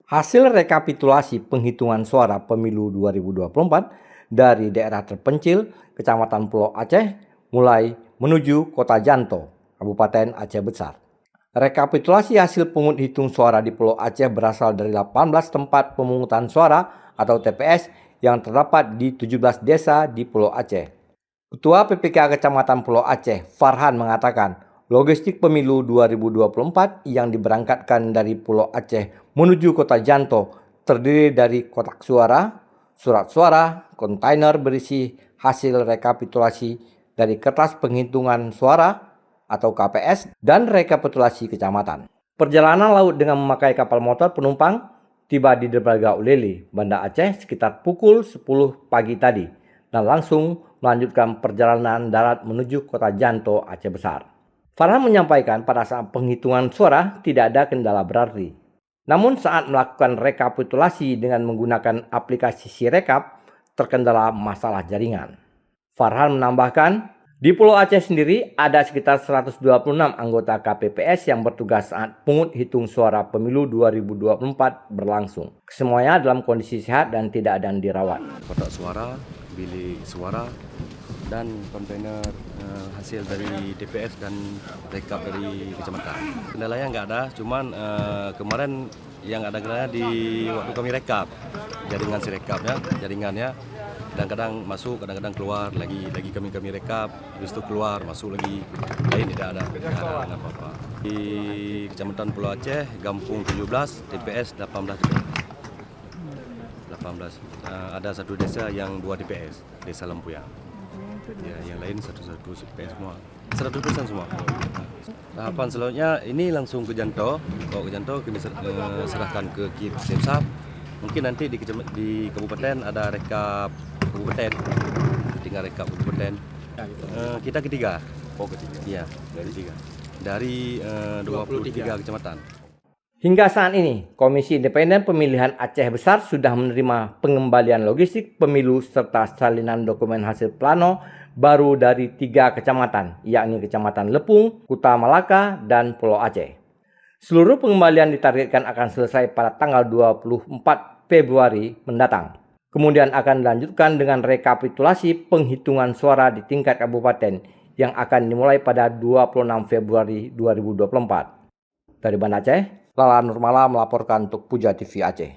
Hasil rekapitulasi penghitungan suara pemilu 2024 dari daerah terpencil Kecamatan Pulau Aceh mulai menuju Kota Janto, Kabupaten Aceh Besar. Rekapitulasi hasil pungut hitung suara di Pulau Aceh berasal dari 18 tempat pemungutan suara atau TPS yang terdapat di 17 desa di Pulau Aceh. Ketua PPK Kecamatan Pulau Aceh, Farhan, mengatakan logistik pemilu 2024 yang diberangkatkan dari Pulau Aceh menuju Kota Janto terdiri dari kotak suara, surat suara, kontainer berisi hasil rekapitulasi dari kertas penghitungan suara atau KPS, dan rekapitulasi kecamatan. Perjalanan laut dengan memakai kapal motor penumpang tiba di Dermaga Ulele, Banda Aceh sekitar pukul 10 pagi tadi dan langsung melanjutkan perjalanan darat menuju Kota Janto, Aceh Besar. Farhan menyampaikan pada saat penghitungan suara tidak ada kendala berarti. Namun saat melakukan rekapitulasi dengan menggunakan aplikasi Sirekap, terkendala masalah jaringan. Farhan menambahkan, di Pulau Aceh sendiri ada sekitar 126 anggota KPPS yang bertugas saat pungut hitung suara pemilu 2024 berlangsung. Kesemuanya dalam kondisi sehat dan tidak ada yang dirawat. Kotak suara, bilik suara, dan kontainer hasil dari TPS dan rekap dari kecamatan. Kendalanya nggak ada, cuman kemarin yang ada kendalanya di waktu kami rekap, jaringan Sirekapnya, jaringannya kadang-kadang masuk, kadang-kadang keluar, lagi kami rekap, habis itu keluar, masuk lagi, lain tidak ada apa-apa. Di Kecamatan Pulau Aceh, Gampung 17, TPS 18 TPS. 18. Ada satu desa yang 2 TPS, Desa Lempuya. Ya, yang lain satu TPS semua. 100% semua. Tahapan selanjutnya ini langsung ke Janto. Kalau ke Janto kami serahkan ke Kipsap. Mungkin nanti di kabupaten ada rekap kabupaten, tinggal rekap kabupaten. Kita ketiga. Oh, ketiga. Iya, dari 23 kecamatan. Hingga saat ini, Komisi Independen Pemilihan Aceh Besar sudah menerima pengembalian logistik pemilu serta salinan dokumen hasil plano baru dari 3 kecamatan, yakni Kecamatan Lepung, Kuta Malaka, dan Pulau Aceh. Seluruh pengembalian ditargetkan akan selesai pada tanggal 24 Februari mendatang. Kemudian akan dilanjutkan dengan rekapitulasi penghitungan suara di tingkat kabupaten yang akan dimulai pada 26 Februari 2024. Dari Banda Aceh, Lala Nurmala melaporkan untuk Puja TV Aceh.